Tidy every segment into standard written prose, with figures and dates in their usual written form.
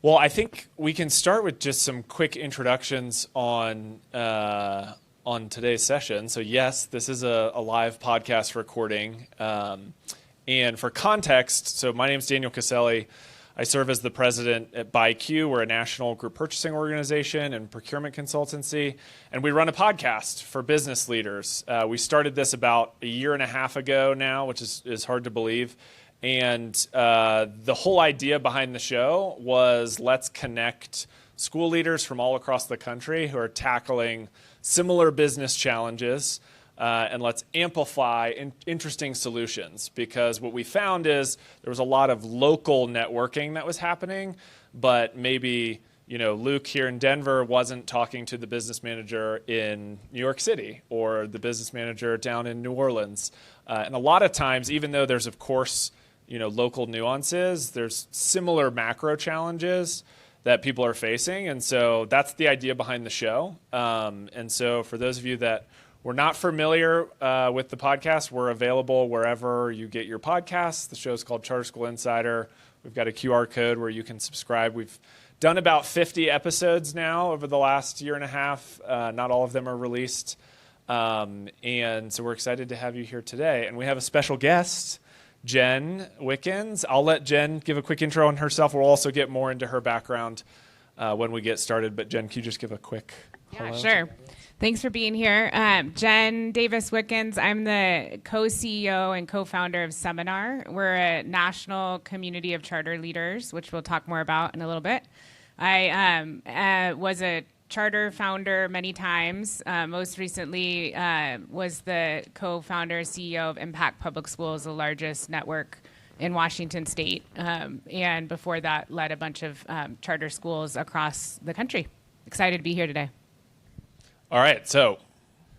Well, I think we can start with just some quick introductions on today's session. So yes, this is a live podcast recording. And for context, so my name is Daniel Casselli. I serve as the president at BuyQ. We're a national group purchasing organization and procurement consultancy, and we run a podcast for business leaders. We started this about a year and a half ago now, which is hard to believe. And the whole idea behind the show was let's connect school leaders from all across the country who are tackling similar business challenges, and let's amplify interesting solutions, because what we found is there was a lot of local networking that was happening, but maybe Luke here in Denver wasn't talking to the business manager in New York City or the business manager down in New Orleans. And a lot of times, even though there's, of course, local nuances, there's similar macro challenges that people are facing. And so that's the idea behind the show. And so for those of you that were not familiar with the podcast, we're available wherever you get your podcasts. The show is called Charter School Insider. We've got a QR code where you can subscribe. We've done about 50 episodes now over the last year and a half. Not all of them are released. And so we're excited to have you here today. And we have a special guest, Jen Wickens. I'll let Jen give a quick intro on herself. We'll also get more into her background when we get started. But Jen, can you just give a quick hello? Yeah, sure. Thanks for being here. Jen Davis Wickens. I'm the co-CEO and co-founder of Seminar. We're a national community of charter leaders, which we'll talk more about in a little bit. I was a charter founder many times. Most recently was the co-founder, CEO of Impact Public Schools, the largest network in Washington State. And before that, led a bunch of charter schools across the country. Excited to be here today. All right, so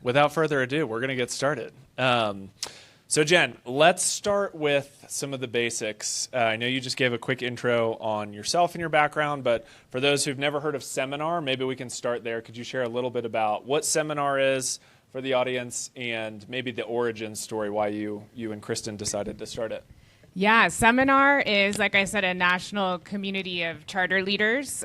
without further ado, we're going to get started. So Jen, let's start with some of the basics. I know you just gave a quick intro on yourself and your background, but for those who've never heard of Seminar, maybe we can start there. Could you share a little bit about what Seminar is for the audience and maybe the origin story, why you and Kristen decided to start it? Yeah, Seminar is, like I said, a national community of charter leaders.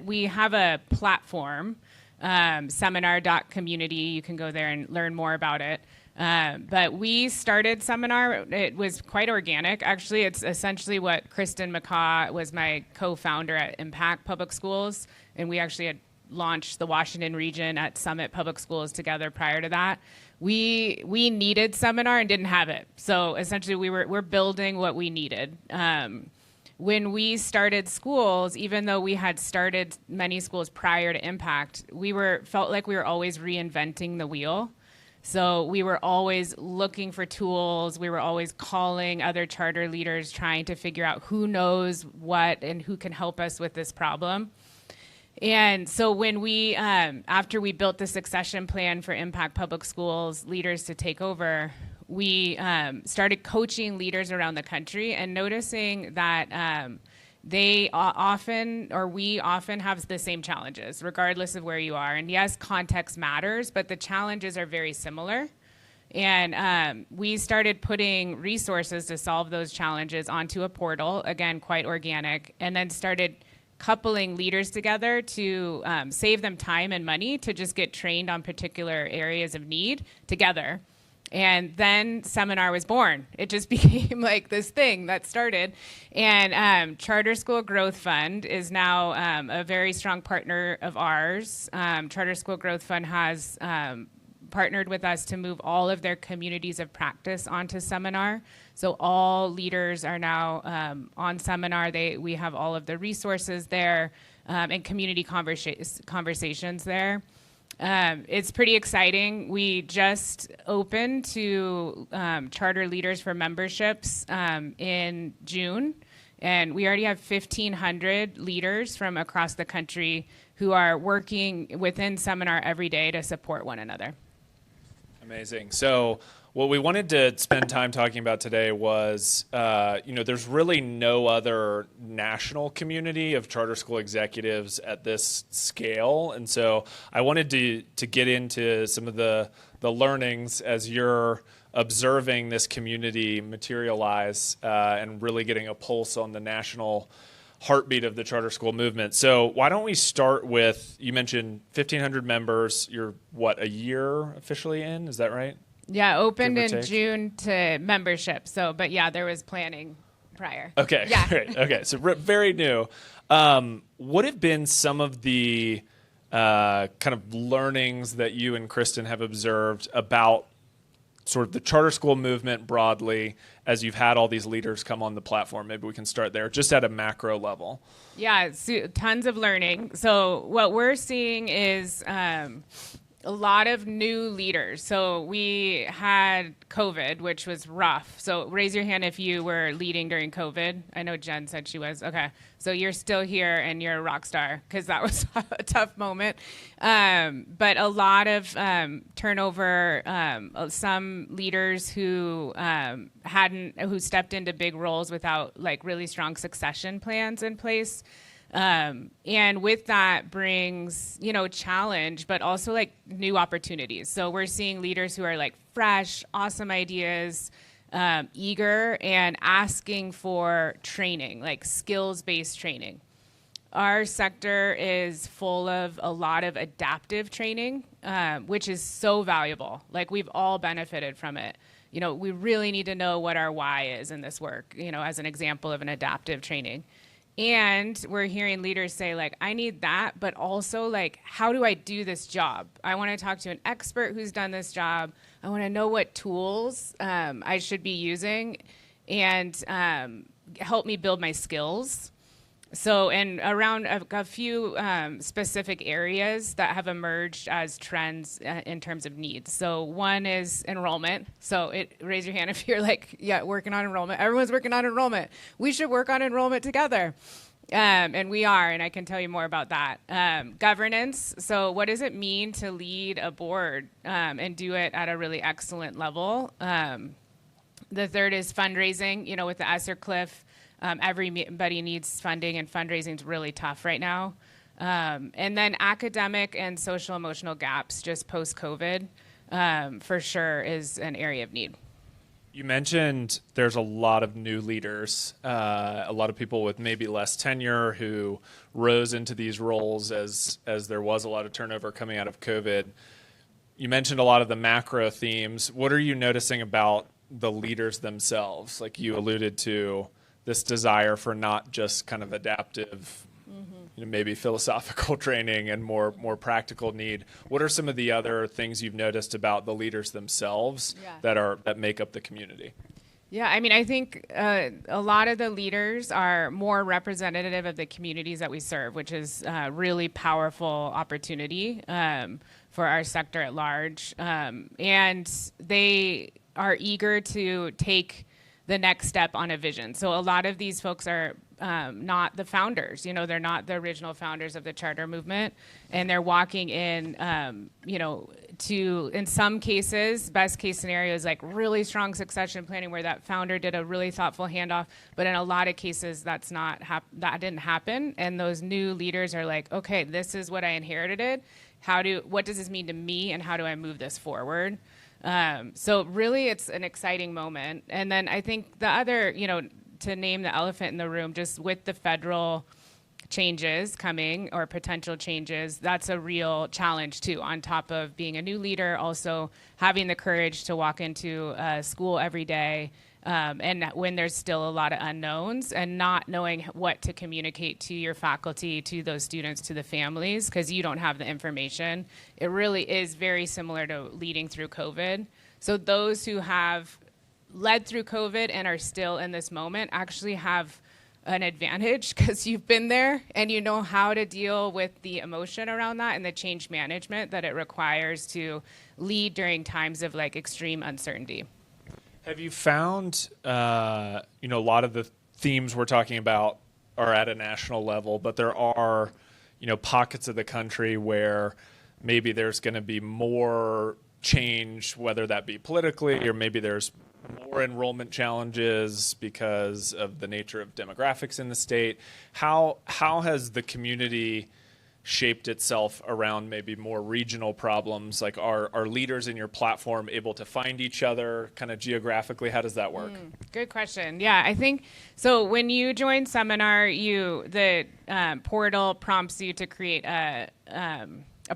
We have a platform, seminar.community. You can go there and learn more about it. But we started Seminar. It was quite organic. Actually, it's essentially what Kristen McCaw was my co-founder at Impact Public Schools, and we actually had launched the Washington region at Summit Public Schools together prior to that. We needed Seminar and didn't have it. So essentially, we're building what we needed. When we started schools, even though we had started many schools prior to Impact, felt like we were always reinventing the wheel. So we were always looking for tools. We were always calling other charter leaders, trying to figure out who knows what and who can help us with this problem. And so when we, after we built the succession plan for Impact Public Schools leaders to take over, we started coaching leaders around the country and noticing that we often have the same challenges, regardless of where you are. And yes, context matters, but the challenges are very similar. And we started putting resources to solve those challenges onto a portal, again, quite organic, and then started coupling leaders together to save them time and money to just get trained on particular areas of need together. And then Seminar was born. It just became like this thing that started. And Charter School Growth Fund is now a very strong partner of ours. Charter School Growth Fund has partnered with us to move all of their communities of practice onto Seminar. So all leaders are now on Seminar. We have all of the resources there and community conversations there. It's pretty exciting. We just opened to charter leaders for memberships in June, and we already have 1,500 leaders from across the country who are working within Seminar every day to support one another. Amazing. So what we wanted to spend time talking about today was, there's really no other national community of charter school executives at this scale. And so I wanted to get into some of the learnings as you're observing this community materialize and really getting a pulse on the national heartbeat of the charter school movement. So why don't we start with, you mentioned 1,500 members. You're, what, a year officially in? Is that right? Yeah, opened Give or in take? June to membership. So, but yeah, there was planning prior. Okay, Yeah. great. Okay, so very new. What have been some of the kind of learnings that you and Kristen have observed about sort of the charter school movement broadly as you've had all these leaders come on the platform? Maybe we can start there, just at a macro level. Yeah, so tons of learning. So what we're seeing is a lot of new leaders. So we had COVID, which was rough. So raise your hand if you were leading during COVID. I know Jen said she was. Okay. So you're still here and you're a rock star, because that was a tough moment. But a lot of turnover, some leaders who who stepped into big roles without like really strong succession plans in place. And with that brings, challenge, but also like new opportunities. So we're seeing leaders who are like fresh, awesome ideas, eager, and asking for training, like skills-based training. Our sector is full of a lot of adaptive training, which is so valuable. Like, we've all benefited from it. We really need to know what our why is in this work, as an example of an adaptive training. And we're hearing leaders say, like, I need that, but also, like, how do I do this job? I want to talk to an expert who's done this job. I want to know what tools I should be using, and help me build my skills. So, and around a few specific areas that have emerged as trends in terms of needs. So one is enrollment. So raise your hand if you're like, yeah, working on enrollment. Everyone's working on enrollment. We should work on enrollment together. And we are, and I can tell you more about that. Governance. So what does it mean to lead a board and do it at a really excellent level? The third is fundraising. With the ESSER cliff, everybody needs funding, and fundraising is really tough right now. And then academic and social emotional gaps, just post-COVID, for sure is an area of need. You mentioned there's a lot of new leaders, a lot of people with maybe less tenure who rose into these roles as there was a lot of turnover coming out of COVID. You mentioned a lot of the macro themes. What are you noticing about the leaders themselves? Like you alluded to, this desire for not just kind of adaptive, maybe philosophical training and more practical need. What are some of the other things you've noticed about the leaders themselves that make up the community? Yeah, I mean, I think a lot of the leaders are more representative of the communities that we serve, which is a really powerful opportunity for our sector at large. And they are eager to take the next step on a vision. So a lot of these folks are not the founders, they're not the original founders of the charter movement, and they're walking in, to, in some cases, best case scenario is like really strong succession planning where that founder did a really thoughtful handoff, but in a lot of cases that didn't happen, and those new leaders are like, okay, this is what I inherited. What does this mean to me, and how do I move this forward? So really it's an exciting moment. And then I think the other, to name the elephant in the room, just with the federal changes coming or potential changes, that's a real challenge too, on top of being a new leader, also having the courage to walk into school every day, and when there's still a lot of unknowns, and not knowing what to communicate to your faculty, to those students, to the families, because you don't have the information. It really is very similar to leading through COVID. So those who have led through COVID and are still in this moment actually have an advantage, because you've been there and you know how to deal with the emotion around that and the change management that it requires to lead during times of like extreme uncertainty. Have you found, a lot of the themes we're talking about are at a national level, but there are, pockets of the country where maybe there's going to be more change, whether that be politically, or maybe there's more enrollment challenges because of the nature of demographics in the state. How has the community shaped itself around maybe more regional problems? Like, are leaders in your platform able to find each other kind of geographically? How does that work? Good question. Yeah, I think so. When you join Seminar, the portal prompts you to create a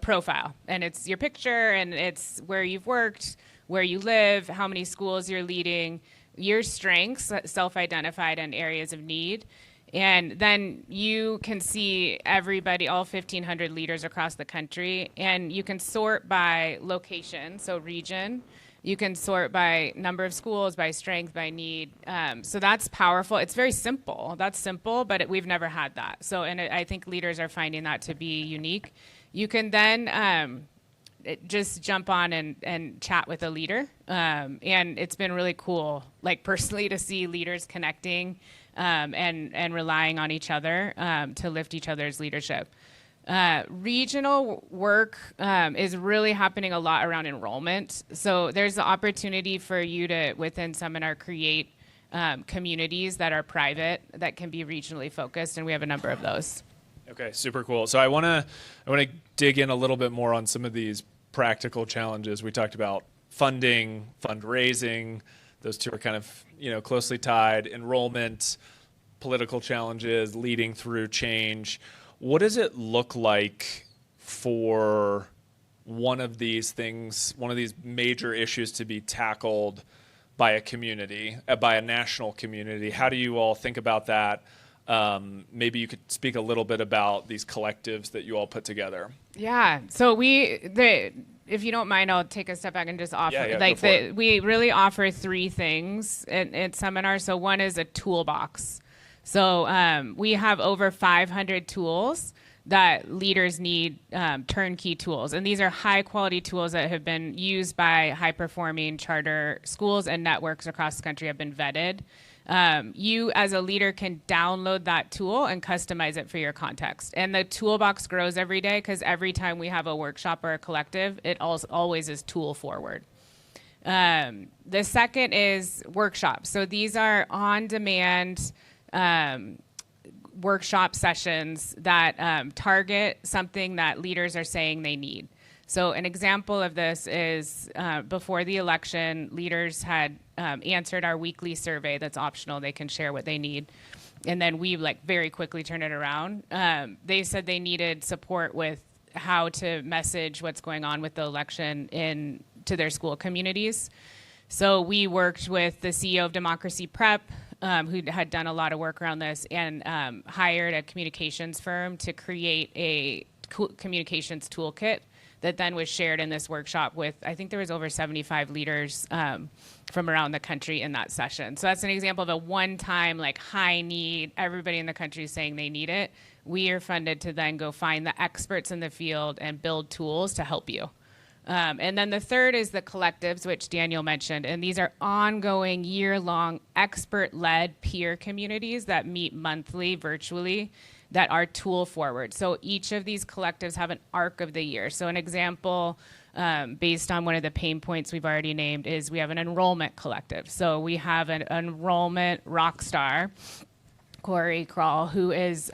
profile, and it's your picture, and it's where you've worked, where you live, how many schools you're leading, your strengths, self-identified, and areas of need. And then you can see everybody, all 1,500 leaders across the country, and you can sort by location, so region. You can sort by number of schools, by strength, by need. So that's powerful. It's very simple. That's simple, but we've never had that. So, and I think leaders are finding that to be unique. You can then just jump on and chat with a leader. And it's been really cool, like personally, to see leaders connecting and relying on each other to lift each other's leadership. Regional work is really happening a lot around enrollment. So there's the opportunity for you to, within Seminar, create communities that are private that can be regionally focused, and we have a number of those. Okay, super cool. So I want to dig in a little bit more on some of these practical challenges. We talked about funding, fundraising. Those two are kind of, closely tied. Enrollment, political challenges, leading through change. What does it look like for one of these things, one of these major issues to be tackled by a community, by a national community? How do you all think about that? Maybe you could speak a little bit about these collectives that you all put together. Yeah. So if you don't mind, I'll take a step back and just offer. We really offer three things at Seminar. So one is a toolbox. So we have over 500 tools that leaders need, turnkey tools. And these are high quality tools that have been used by high performing charter schools and networks across the country, have been vetted. You as a leader can download that tool and customize it for your context. And the toolbox grows every day because every time we have a workshop or a collective, it always is tool forward. The second is workshops. So these are on-demand workshop sessions that target something that leaders are saying they need. So an example of this is before the election, leaders had answered our weekly survey that's optional. They can share what they need. And then we very quickly turn it around. They said they needed support with how to message what's going on with the election to their school communities. So we worked with the CEO of Democracy Prep, who had done a lot of work around this, and hired a communications firm to create a communications toolkit that then was shared in this workshop with, I think there was over 75 leaders from around the country in that session. So that's an example of a one-time, high need, everybody in the country saying they need it. We are funded to then go find the experts in the field and build tools to help you. And then the third is the collectives, which Daniel mentioned. And these are ongoing, year-long, expert-led peer communities that meet monthly, virtually, that are tool forward. So each of these collectives have an arc of the year. So an example, based on one of the pain points we've already named, is we have an enrollment collective. So we have an enrollment rock star, Corey Krall, who has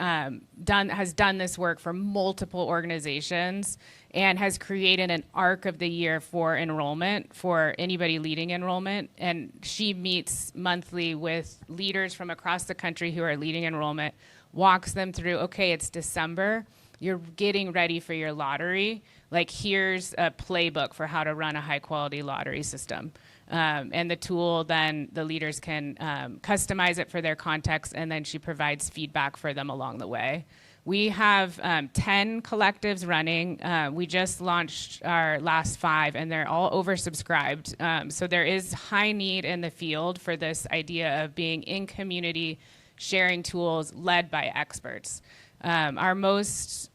done this work for multiple organizations and has created an arc of the year for enrollment for anybody leading enrollment. And she meets monthly with leaders from across the country who are leading enrollment, walks them through, okay, it's December, you're getting ready for your lottery. Here's a playbook for how to run a high quality lottery system. And the tool, then the leaders can customize it for their context, and then she provides feedback for them along the way. We have 10 collectives running. We just launched our last 5, and they're all oversubscribed. So there is high need in the field for this idea of being in community, sharing tools led by experts. Our most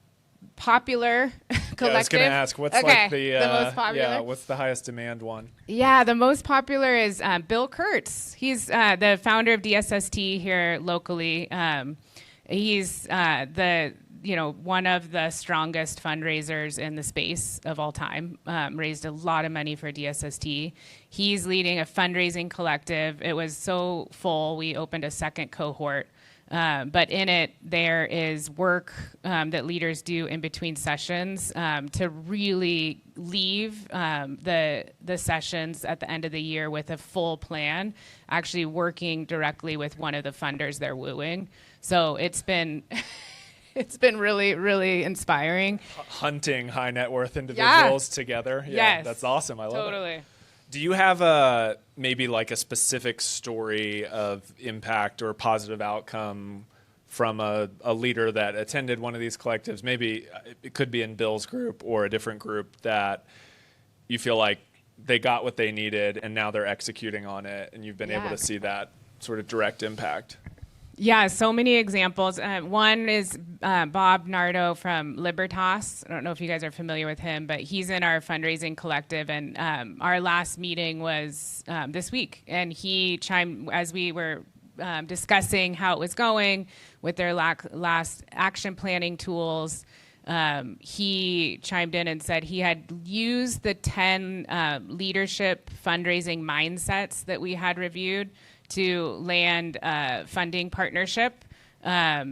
popular collective. I was going to ask, what's the most popular? What's the highest demand one? Yeah, the most popular is Bill Kurtz. He's the founder of DSST here locally. He's one of the strongest fundraisers in the space of all time. Raised a lot of money for DSST. He's leading a fundraising collective. It was so full, we opened a second cohort. But in it, there is work that leaders do in between sessions to really leave the sessions at the end of the year with a full plan, actually working directly with one of the funders they're wooing. So it's been it's been really, really inspiring. Hunting high net worth individuals together. Yeah, yes. That's awesome. I love it. Totally. Do you have maybe like a specific story of impact or positive outcome from a leader that attended one of these collectives? Maybe it could be in Bill's group or a different group that you feel like they got what they needed and now they're executing on it, and you've been able to see that sort of direct impact. Yeah, so many examples. One is Bob Nardo from Libertas. I don't know if you guys are familiar with him, but he's in our fundraising collective. And our last meeting was this week. And he chimed, as we were discussing how it was going with their last action planning tools, he chimed in and said he had used the 10 leadership fundraising mindsets that we had reviewed to land a funding partnership,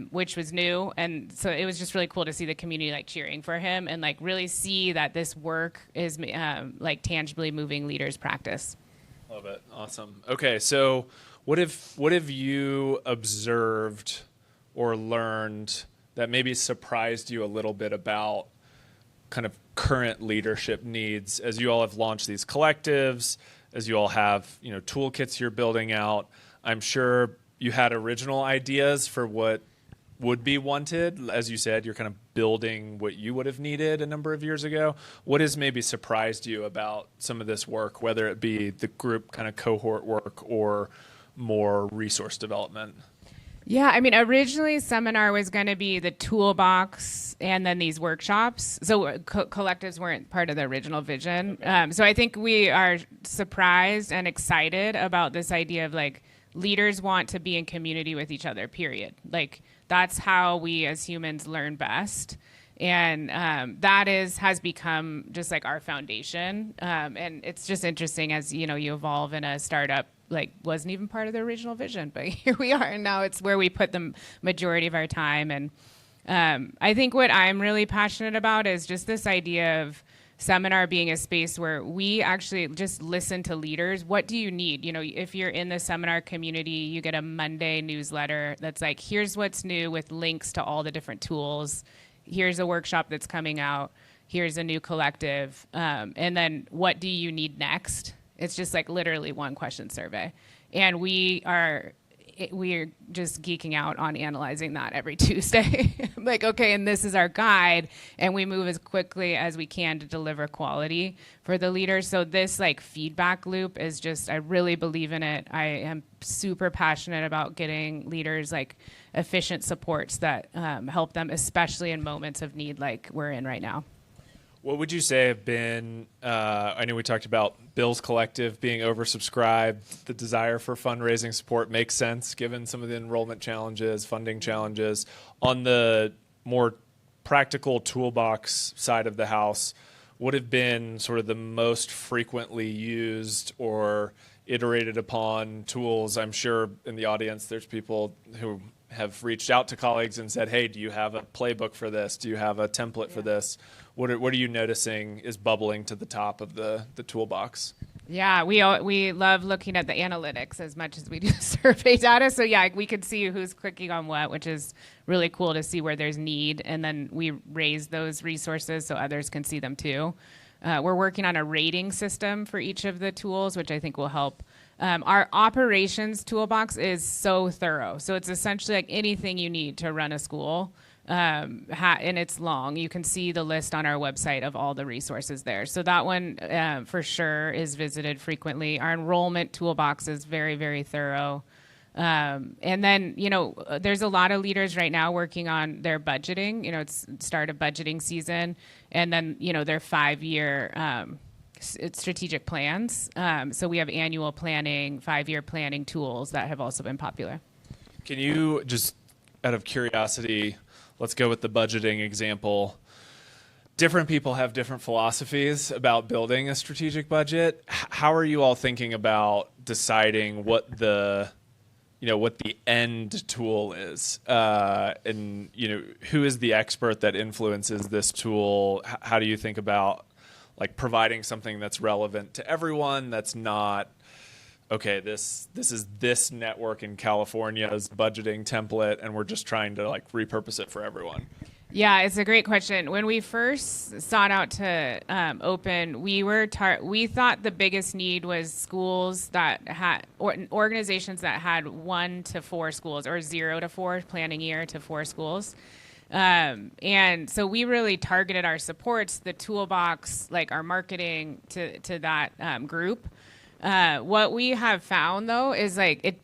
which was new. And so it was just really cool to see the community like cheering for him and like really see that this work is like tangibly moving leaders' practice. Love it. Awesome. Okay, so what have you observed or learned that maybe surprised you a little bit about kind of current leadership needs as you all have launched these collectives, as you all have, toolkits you're building out? I'm sure you had original ideas for what would be wanted. As you said, you're kind of building what you would have needed a number of years ago. What has maybe surprised you about some of this work, whether it be the group kind of cohort work or more resource development? Yeah, I mean, originally seminar was going to be the toolbox and then these workshops. So collectives weren't part of the original vision. Okay. So I think we are surprised and excited about this idea of like leaders want to be in community with each other, period. Like that's how we as humans learn best. And that has become just like our foundation. And it's just interesting as, you evolve in a startup, like wasn't even part of the original vision, but here we are. And now it's where we put the majority of our time. And I think what I'm really passionate about is just this idea of seminar being a space where we actually just listen to leaders. What do you need? If you're in the seminar community, you get a Monday newsletter that's like, here's what's new with links to all the different tools. Here's a workshop that's coming out. Here's a new collective. And then what do you need next? It's just like literally one question survey. And we are just geeking out on analyzing that every Tuesday. Like, okay, and this is our guide. And we move as quickly as we can to deliver quality for the leaders. So this like feedback loop is just, I really believe in it. I am super passionate about getting leaders like efficient supports that help them, especially in moments of need like we're in right now. What would you say have been, I know we talked about Bill's collective being oversubscribed, the desire for fundraising support makes sense given some of the enrollment challenges, funding challenges. On the more practical toolbox side of the house, what have been sort of the most frequently used or iterated upon tools? I'm sure in the audience there's people who have reached out to colleagues and said, hey, do you have a playbook for this? Do you have a template for this? What are you noticing is bubbling to the top of the toolbox? Yeah, we love looking at the analytics as much as we do survey data. So yeah, we could see who's clicking on what, which is really cool to see where there's need. And then we raise those resources so others can see them too. We're working on a rating system for each of the tools, which I think will help. Our operations toolbox is so thorough. So it's essentially like anything you need to run a school. And it's long. You can see the list on our website of all the resources there. So that one for sure is visited frequently. Our enrollment toolbox is very, very thorough. And then, there's a lot of leaders right now working on their budgeting. It's start of budgeting season. And then, their 5-year strategic plans. So we have annual planning, 5-year planning tools that have also been popular. Can you just, out of curiosity, let's go with the budgeting example. Different people have different philosophies about building a strategic budget. How are you all thinking about deciding what the what the end tool is, and who is the expert that influences this tool? How do you think about like providing something that's relevant to everyone? That's not okay. This is this network in California's budgeting template, and we're just trying to like repurpose it for everyone. Yeah, it's a great question. When we first sought out to open, we thought the biggest need was schools that had, or organizations that had 1 to 4 schools, or 0 to 4 planning year to 4 schools. And so we really targeted our supports, the toolbox, like our marketing to that group. What we have found though is like it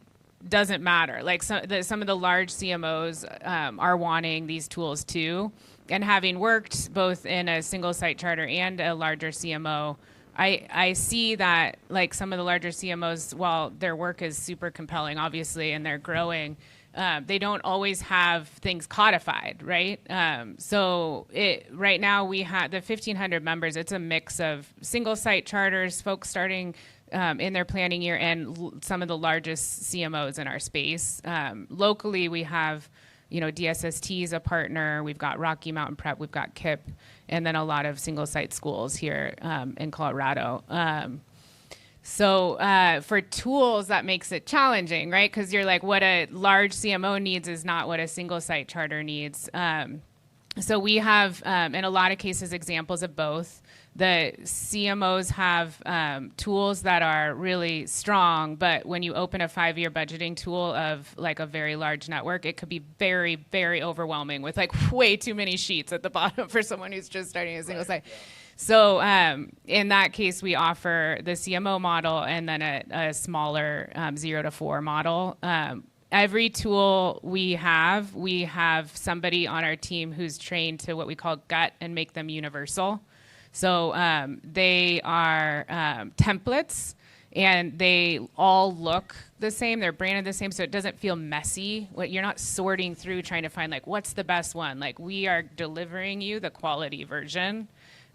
doesn't matter. Like some of the large CMOs are wanting these tools too. And having worked both in a single site charter and a larger CMO, I see that like some of the larger CMOs, while their work is super compelling, obviously, and they're growing, they don't always have things codified, right? Right now we have the 1,500 members. It's a mix of single site charters, folks starting in their planning year, and some of the largest CMOs in our space. Locally, we have, DSST is a partner. We've got Rocky Mountain Prep. We've got KIP, and then a lot of single site schools here in Colorado. For tools, that makes it challenging, right? Because you're like, what a large CMO needs is not what a single site charter needs. So we have, in a lot of cases, examples of both. The CMOs have tools that are really strong, but when you open a 5-year budgeting tool of like a very large network, it could be very, very overwhelming with like way too many sheets at the bottom for someone who's just starting a single site. So in that case, we offer the CMO model and then a smaller 0 to 4 model. Every tool we have somebody on our team who's trained to what we call gut and make them universal. So they are templates, and they all look the same. They're branded the same, so it doesn't feel messy. You're not sorting through trying to find, like, what's the best one? Like, we are delivering you the quality version,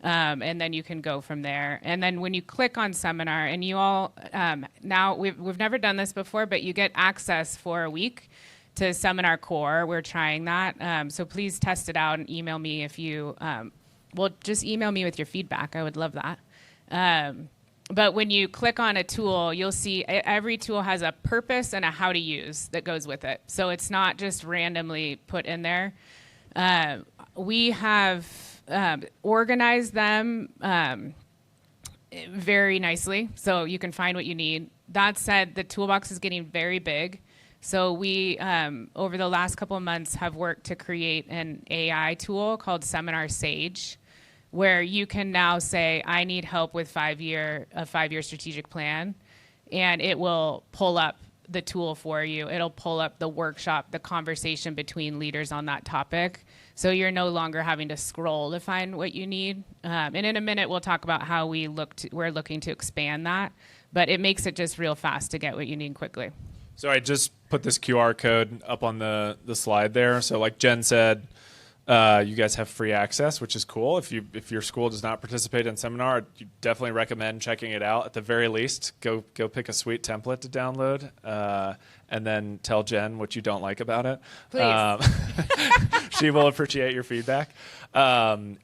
and then you can go from there. And then when you click on Seminar, and you all, now we've never done this before, but you get access for a week to Seminar Core. We're trying that. So please test it out and email me if you... just email me with your feedback. I would love that. But when you click on a tool, you'll see every tool has a purpose and a how to use that goes with it. So it's not just randomly put in there. We have organized them very nicely, so you can find what you need. That said, the toolbox is getting very big. So we, over the last couple of months, have worked to create an AI tool called Seminar Sage, where you can now say, I need help with a 5-year strategic plan, and it will pull up the tool for you. It'll pull up the workshop, the conversation between leaders on that topic. So you're no longer having to scroll to find what you need. And in a minute, we'll talk about how we're looking to expand that, but it makes it just real fast to get what you need quickly. So I just put this QR code up on the slide there. So like Jen said, you guys have free access, which is cool. If your school does not participate in Seminar, you definitely recommend checking it out. At the very least, go pick a sweet template to download, and then tell Jen what you don't like about it. Please. She will appreciate your feedback. And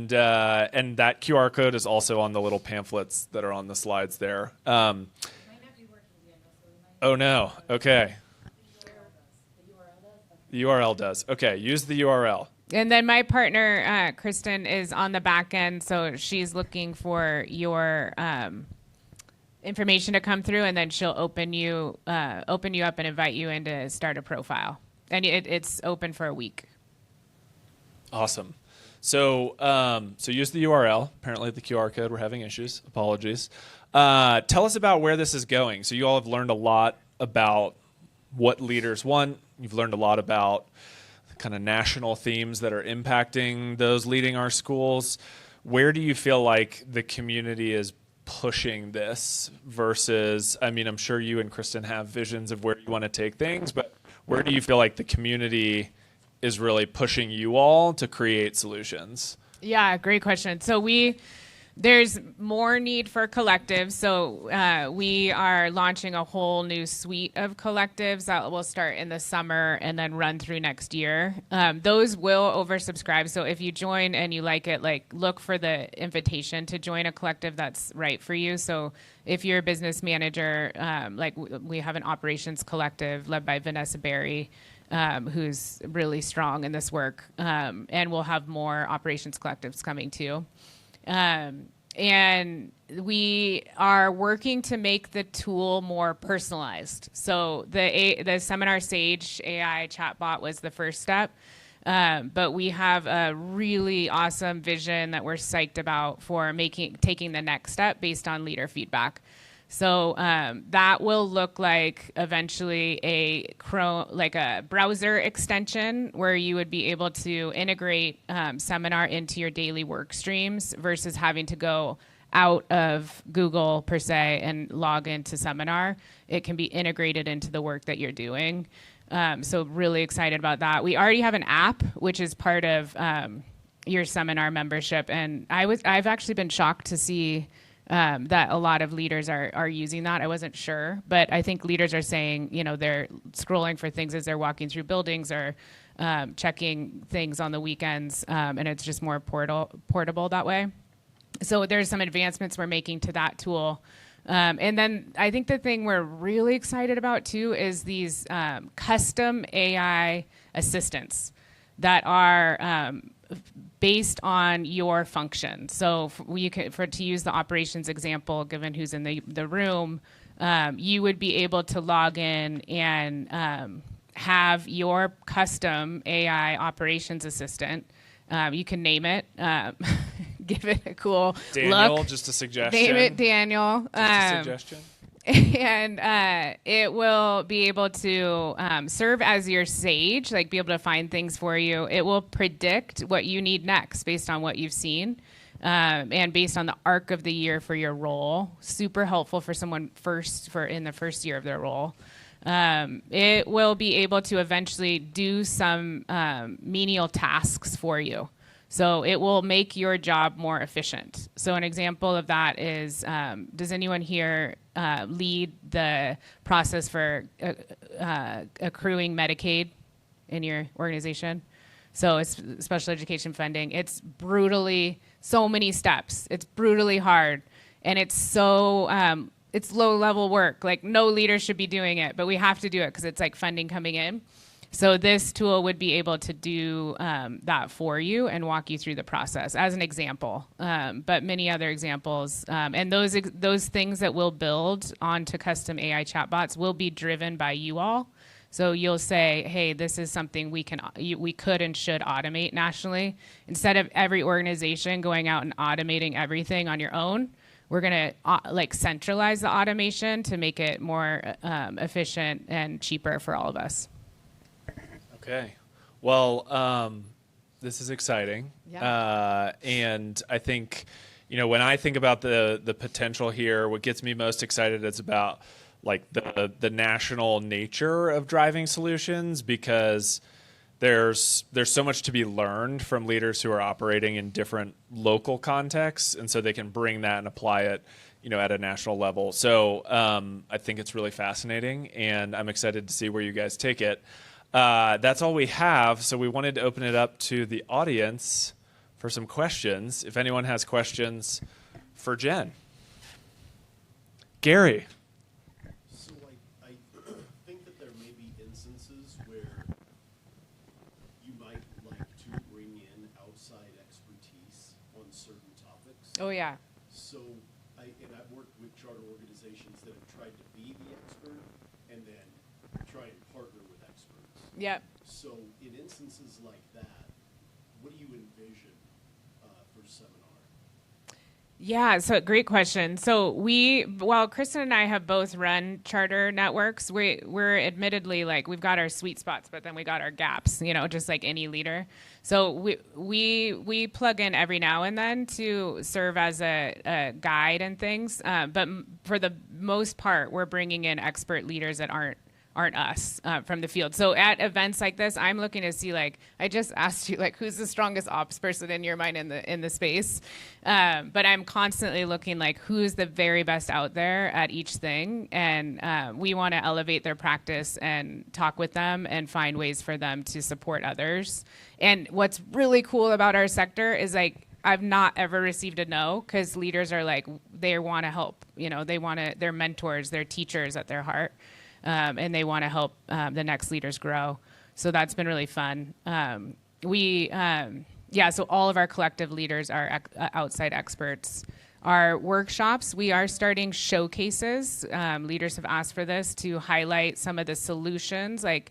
that QR code is also on the little pamphlets that are on the slides there. Oh no. Okay. The URL does. Okay. Use the URL. And then my partner, Kristen, is on the back end, so she's looking for your information to come through, and then she'll open you up and invite you in to start a profile. And it's open for a week. Awesome. So use the URL. Apparently the QR code, we're having issues. Apologies. Tell us about where this is going. So you all have learned a lot about what leaders want. You've learned a lot about kind of national themes that are impacting those leading our schools. Where do you feel like the community is pushing this versus, I mean, I'm sure you and Kristen have visions of where you want to take things, but where do you feel like the community is really pushing you all to create solutions? Yeah, great question. So we There's more need for collectives, so we are launching a whole new suite of collectives that will start in the summer and then run through next year. Those will oversubscribe, so if you join and you like it, like look for the invitation to join a collective that's right for you. So if you're a business manager, like we have an operations collective led by Vanessa Berry, who's really strong in this work, and we'll have more operations collectives coming too. And we are working to make the tool more personalized. So the Seminar Sage AI chatbot was the first step, but we have a really awesome vision that we're psyched about for taking the next step based on leader feedback. So that will look like eventually a browser extension where you would be able to integrate Seminar into your daily work streams versus having to go out of Google per se and log into Seminar. It can be integrated into the work that you're doing. So really excited about that. We already have an app, which is part of your Seminar membership. And I've actually been shocked to see that a lot of leaders are using that. I wasn't sure, but I think leaders are saying, they're scrolling for things as they're walking through buildings or checking things on the weekends, and it's just more portable that way. So there's some advancements we're making to that tool. And then I think the thing we're really excited about too is these custom AI assistants that are based on your function. So to use the operations example, given who's in the room, you would be able to log in and have your custom AI operations assistant. You can name it, give it a cool Daniel, look. just a suggestion. Name it Daniel. Just a suggestion. And it will be able to serve as your sage, like be able to find things for you. It will predict what you need next based on what you've seen and based on the arc of the year for your role. Super helpful for someone in the first year of their role. It will be able to eventually do some menial tasks for you. So it will make your job more efficient. So an example of that is, does anyone here lead the process for accruing Medicaid in your organization? So it's special education funding. It's so many steps. It's brutally hard. And it's it's low level work. Like no leader should be doing it, but we have to do it because it's like funding coming in. So this tool would be able to do that for you and walk you through the process as an example, but many other examples. And those things that we'll build onto custom AI chatbots will be driven by you all. So you'll say, hey, this is something we could and should automate nationally. Instead of every organization going out and automating everything on your own, we're going to centralize the automation to make it more efficient and cheaper for all of us. Okay. Well, this is exciting. Yeah. And I think, when I think about the potential here, what gets me most excited is about like the national nature of driving solutions, because there's so much to be learned from leaders who are operating in different local contexts, and so they can bring that and apply it, at a national level. So I think it's really fascinating, and I'm excited to see where you guys take it. That's all we have, so we wanted to open it up to the audience for some questions. If anyone has questions for Jen. Gary. So I think that there may be instances where you might like to bring in outside expertise on certain topics. Oh, yeah. So I've worked with charter organizations that have tried to be the expert and then try and partner with experts. Yep. So in instances like that, what do you envision for Seminar? Yeah, so great question. So while Kristen and I have both run charter networks, we're admittedly we've got our sweet spots, but then we got our gaps, just like any leader. So we plug in every now and then to serve as a guide and things. But for the most part, we're bringing in expert leaders that aren't aren't us from the field. So at events like this, I'm looking to see, like, I just asked you, like, who's the strongest ops person in your mind in the space? But I'm constantly looking, like, who's the very best out there at each thing. And we want to elevate their practice and talk with them and find ways for them to support others. And what's really cool about our sector is, like, I've not ever received a no, because leaders are like, they want to help. They want to, they're mentors, they're teachers at their heart. And they want to help the next leaders grow. So that's been really fun. So all of our collective leaders are outside experts. Our workshops, we are starting showcases. Leaders have asked for this to highlight some of the solutions and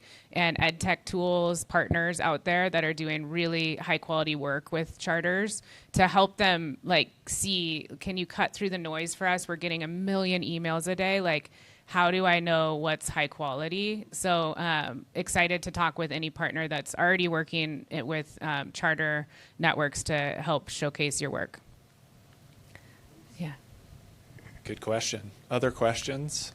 ed tech tools partners out there that are doing really high quality work with charters to help them see, can you cut through the noise for us? We're getting 1 million emails a day. How do I know what's high quality? So excited to talk with any partner that's already working with charter networks to help showcase your work. Yeah. Good question. Other questions?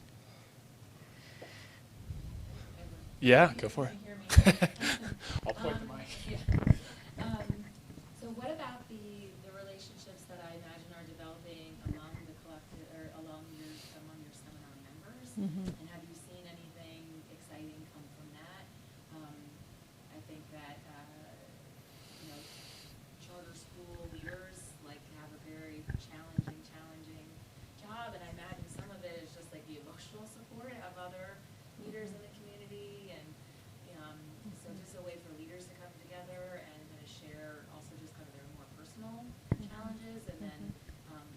Yeah, go for it. I'll point the mic. So what about the relationships that I imagine are developing among the collective or among your seminar members? Mm-hmm. And have you seen anything exciting come from that? I think that charter school leaders have a very challenging job, and I imagine some of it is just the emotional support of other leaders in the community, and so just a way for leaders to come together and kind of share also just kind of their more personal challenges, and then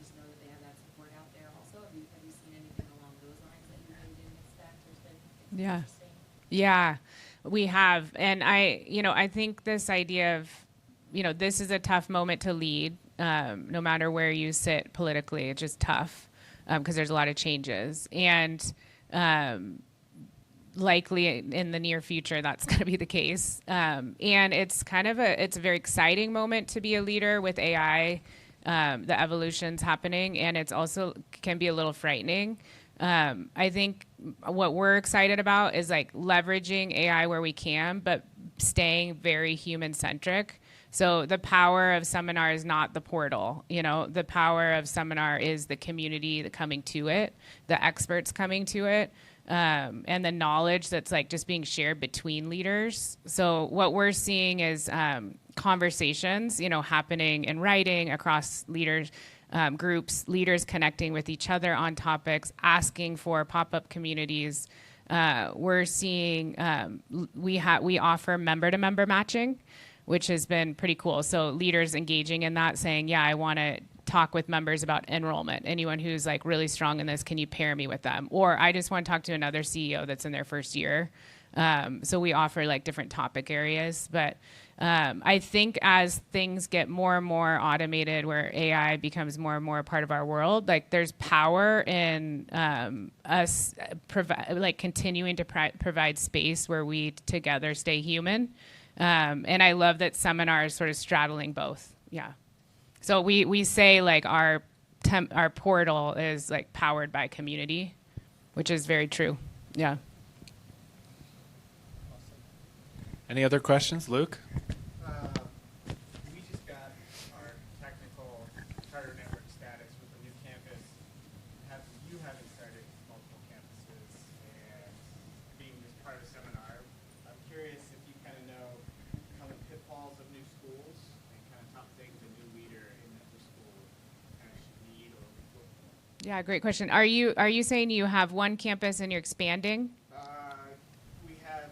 just know that they have that support out there also. Have you seen anything along those lines that you maybe didn't expect or been interesting? Yeah, we have. And I think this idea of, this is a tough moment to lead, no matter where you sit politically. It's just tough because there's a lot of changes. And likely in the near future, that's going to be the case. And it's it's a very exciting moment to be a leader with AI, the evolution's happening, and it's also can be a little frightening. I think what we're excited about is leveraging AI where we can, but staying very human centric. So the power of seminar is not the portal. The power of seminar is the community coming to it, the experts coming to it, and the knowledge that's just being shared between leaders. So what we're seeing is conversations, happening in writing across leaders, groups, leaders connecting with each other on topics, asking for pop-up communities. We're seeing we offer member-to-member matching, which has been pretty cool. So leaders engaging in that, saying, yeah, I want to talk with members about enrollment. Anyone who's really strong in this, can you pair me with them? Or I just want to talk to another CEO that's in their first year. So we offer different topic areas. But I think as things get more and more automated, where AI becomes more and more a part of our world, there's power in us continuing to provide space where we together stay human. And I love that seminar is sort of straddling both. Yeah. So we say our portal is powered by community, which is very true. Yeah. Any other questions, Luke? We just got our technical charter network status with the new campus. You having started multiple campuses and being just part of the seminar, I'm curious if you kind of know kind of pitfalls of new schools and kind of top things a new leader in that new school kind of should need or look for. Yeah, great question. Are you saying you have one campus and you're expanding? We have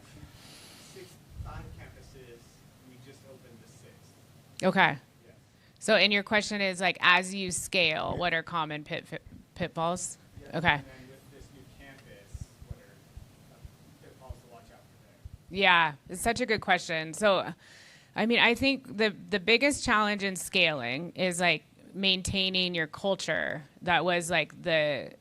5 campuses. We just opened the 6th. Okay. Yes. So, and your question is as you scale, what are common pitfalls? Yes. Okay. And then with this new campus, what are pitfalls to watch out for there? Yeah, it's such a good question. So, I think the biggest challenge in scaling is maintaining your culture that was the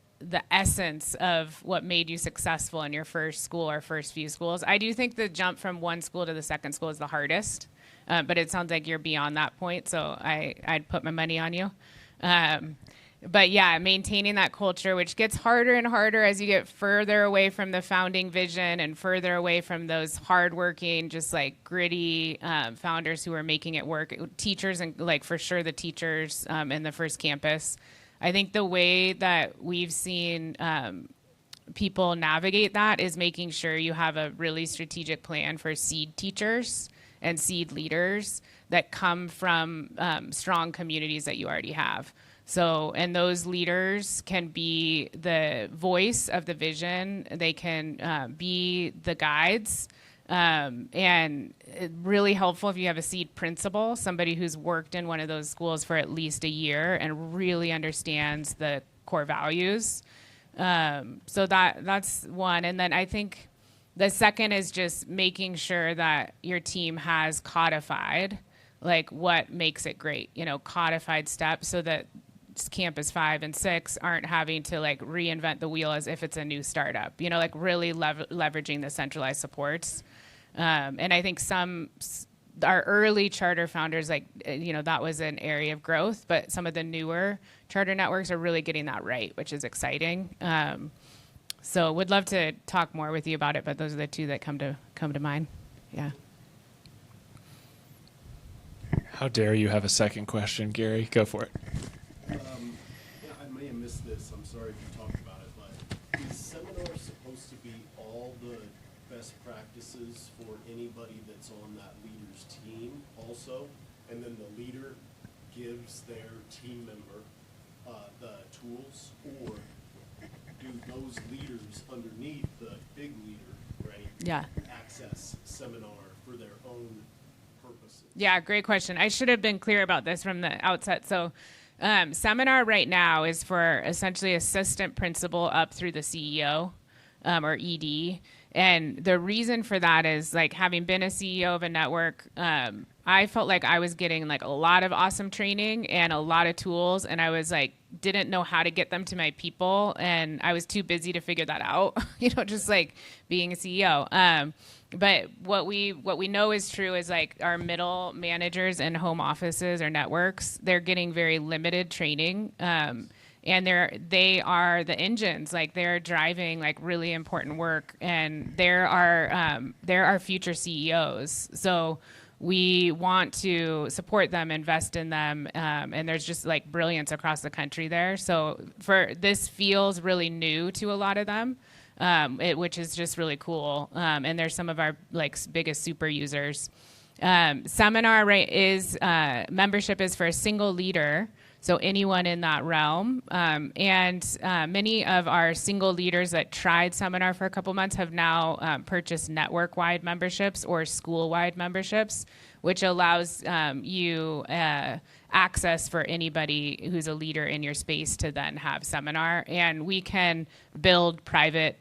essence of what made you successful in your first school or first few schools. I do think the jump from one school to the second school is the hardest, but it sounds like you're beyond that point, so I'd put my money on you. but yeah, maintaining that culture, which gets harder and harder as you get further away from the founding vision and further away from those hardworking, just like gritty founders who are making it work. Teachers and like for sure the teachers in the first campus. I think the way that we've seen people navigate that is making sure you have a really strategic plan for seed teachers and seed leaders that come from strong communities that you already have. So, and those leaders can be the voice of the vision. They can be the guides. And really helpful if you have a seed principal, somebody who's worked in one of those schools for at least a year and really understands the core values. So that's one. And then I think the second is just making sure that your team has codified like what makes it great, codified steps so that campus 5 and 6 aren't having to like reinvent the wheel as if it's a new startup, like really leveraging the centralized supports. And I think our early charter founders, that was an area of growth, but some of the newer charter networks are really getting that right, which is exciting. So would love to talk more with you about it, but those are the two that come to mind. Yeah. How dare you have a second question, Gary? Go for it. Yeah, I may have missed this. I'm sorry if you talked about it, but is seminar supposed to be all the best practices for anybody that's on that leader's team also? And then the leader gives their team member the tools? Or do those leaders underneath the big leader, right? Yeah. Access seminar for their own purposes? Yeah, great question. I should have been clear about this from the outset. So seminar right now is for essentially assistant principal up through the CEO or ED. And the reason for that is like having been a CEO of a network, I felt like I was getting like a lot of awesome training and a lot of tools. And I was like, didn't know how to get them to my people. And I was too busy to figure that out, just like being a CEO. But what we know is true is like our middle managers and home offices or networks, they're getting very limited training. And they are the engines, like they're driving like really important work, and they're our future CEOs. So we want to support them, invest in them, and there's just like brilliance across the country there. So this feels really new to a lot of them. Which is just really cool. And they're some of our like biggest super users. Seminar is membership is for a single leader, so anyone in that realm. And many of our single leaders that tried Seminar for a couple months have now purchased network-wide memberships or school-wide memberships, which allows you access for anybody who's a leader in your space to then have Seminar. And we can build private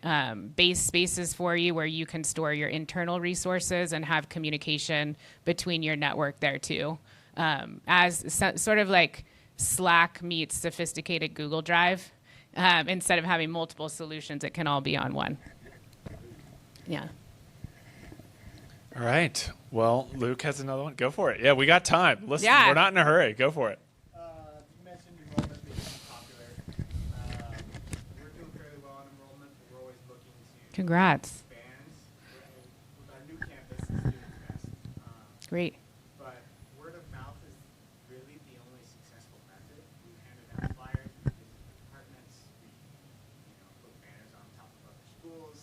base spaces for you where you can store your internal resources and have communication between your network there too. Sort of like Slack meets sophisticated Google Drive. Instead of having multiple solutions, it can all be on one. Yeah. All right. Well, Luke has another one. Go for it. Yeah, we got time. Listen, Yeah. We're not in a hurry. Go for it. You mentioned enrollment being popular. We're doing fairly well on enrollment, but we're always looking to Congrats. expand. With our new campus is doing its best. Great. But word of mouth is really the only successful method. We handed out flyers, we visited departments, we put banners on top of other schools.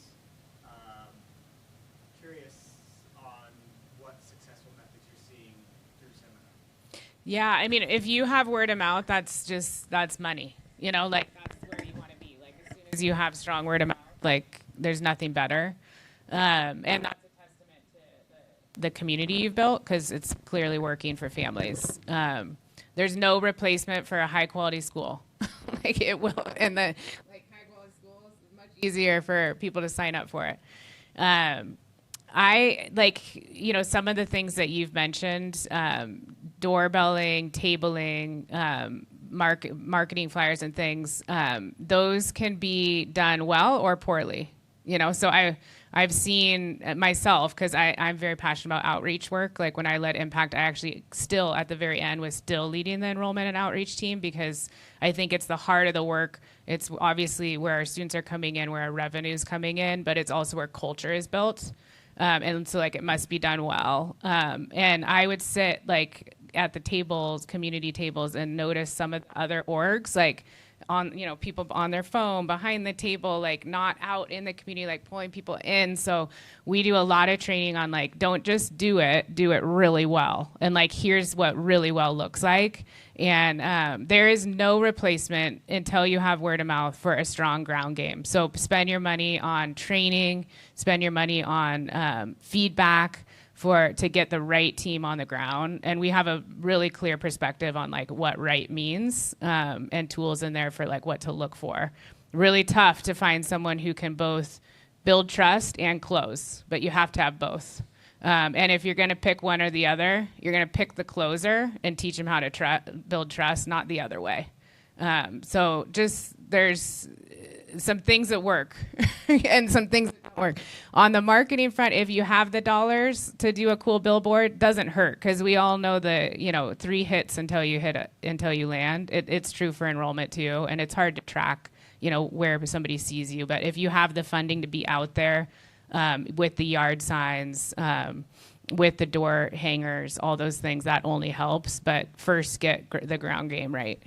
Curious on what successful methods you're seeing through seminar. Yeah, I mean, if you have word of mouth, that's money. Like that's where you want to be. Like as soon as you have strong word of mouth, like there's nothing better. And that's a testament to the community you've built because it's clearly working for families. There's no replacement for a high quality school. Like it will, and the like high quality schools is much easier for people to sign up for it. I like, some of the things that you've mentioned, doorbelling, tabling, marketing flyers and things, those can be done well or poorly. So I've seen myself, because I'm very passionate about outreach work. Like when I led Impact, I actually still at the very end was still leading the enrollment and outreach team, because I think it's the heart of the work. It's obviously where our students are coming in, where our revenue is coming in, but it's also where culture is built. And so like it must be done well. And I would sit like at the tables, community tables, and notice some of the other orgs, like on, people on their phone behind the table, like not out in the community, like pulling people in. So we do a lot of training on like, don't just do it really well. And like, here's what really well looks like. And there is no replacement until you have word of mouth for a strong ground game. So spend your money on training, spend your money on feedback to get the right team on the ground. And we have a really clear perspective on like what right means, and tools in there for like what to look for. Really tough to find someone who can both build trust and close, but you have to have both. And if you're going to pick one or the other, you're going to pick the closer and teach them how to build trust, not the other way. So just there's some things that work and some things that don't work. On the marketing front, if you have the dollars to do a cool billboard, doesn't hurt, because we all know the 3 hits until you land. It's true for enrollment too, and it's hard to track where somebody sees you. But if you have the funding to be out there, with the yard signs, with the door hangers, all those things, that only helps. But first, get the ground game right.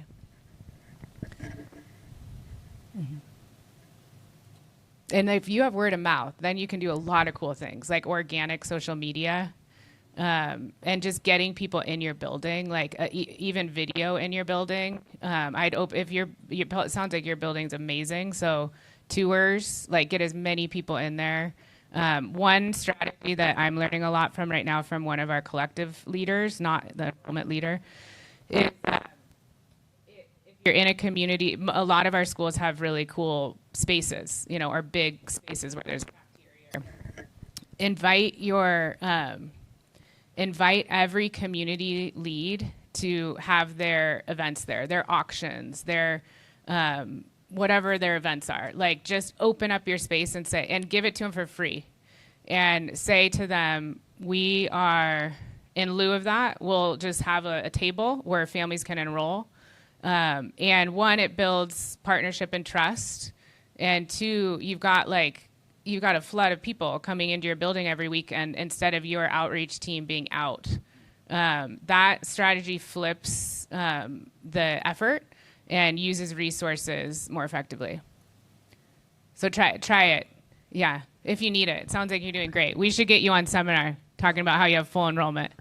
Mm-hmm. And if you have word of mouth, then you can do a lot of cool things, like organic social media, and just getting people in your building, like even video in your building. It sounds like your building's amazing, so tours, like get as many people in there. One strategy that I'm learning a lot from right now from one of our collective leaders, not the enrollment leader, is if you're in a community, a lot of our schools have really cool spaces, or big spaces where there's cafeteria. Invite every community lead to have their events there, their auctions, their whatever their events are. Like, just open up your space and give it to them for free, and say to them, we are, in lieu of that, we'll just have a table where families can enroll. And one, it builds partnership and trust. And two, you've got a flood of people coming into your building every week, and instead of your outreach team being out. That strategy flips the effort and uses resources more effectively. So try it. Yeah, if you need it. It sounds like you're doing great. We should get you on seminar talking about how you have full enrollment.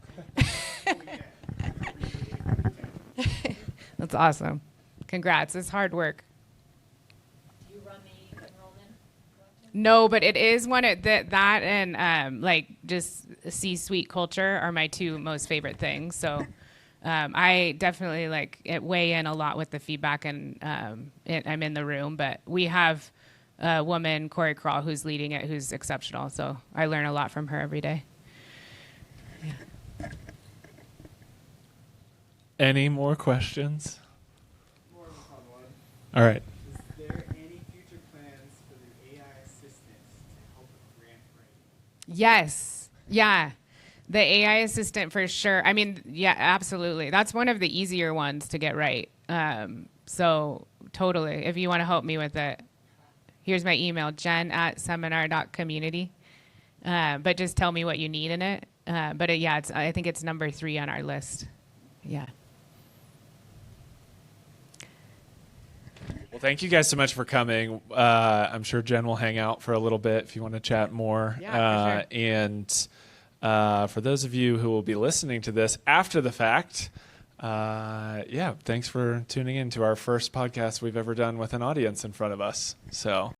That's awesome. Congrats. It's hard work. Do you run the enrollment collective? No, but it is one of that and just C-suite culture are my two most favorite things. So I definitely weigh in a lot with the feedback, and I'm in the room. But we have a woman, Corey Crawl, who's leading it, who's exceptional. So I learn a lot from her every day. Yeah. Any more questions? More of a fun one. All right. Is there any future plans for the AI assistants to help with grant writing? Yes. Yeah. The AI assistant for sure. I mean, yeah, absolutely. That's one of the easier ones to get right. So totally. If you want to help me with it, here's my email, jen@seminar.community. But just tell me what you need in it. I think it's number 3 on our list. Yeah. Well, thank you guys so much for coming. I'm sure Jen will hang out for a little bit if you want to chat more. Yeah, for sure. And for those of you who will be listening to this after the fact, thanks for tuning in to our first podcast we've ever done with an audience in front of us. So.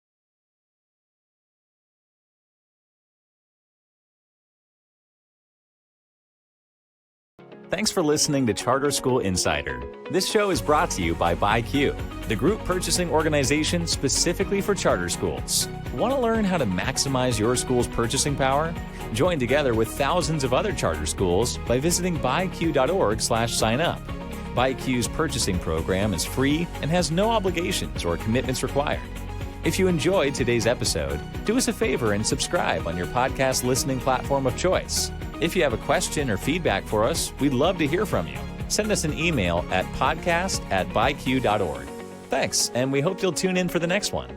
Thanks for listening to Charter School Insider. This show is brought to you by BuyQ, the group purchasing organization specifically for charter schools. Want to learn how to maximize your school's purchasing power? Join together with thousands of other charter schools by visiting buyq.org/sign-up. BuyQ's purchasing program is free and has no obligations or commitments required. If you enjoyed today's episode, do us a favor and subscribe on your podcast listening platform of choice. If you have a question or feedback for us, we'd love to hear from you. Send us an email at podcast@byq.org. Thanks, and we hope you'll tune in for the next one.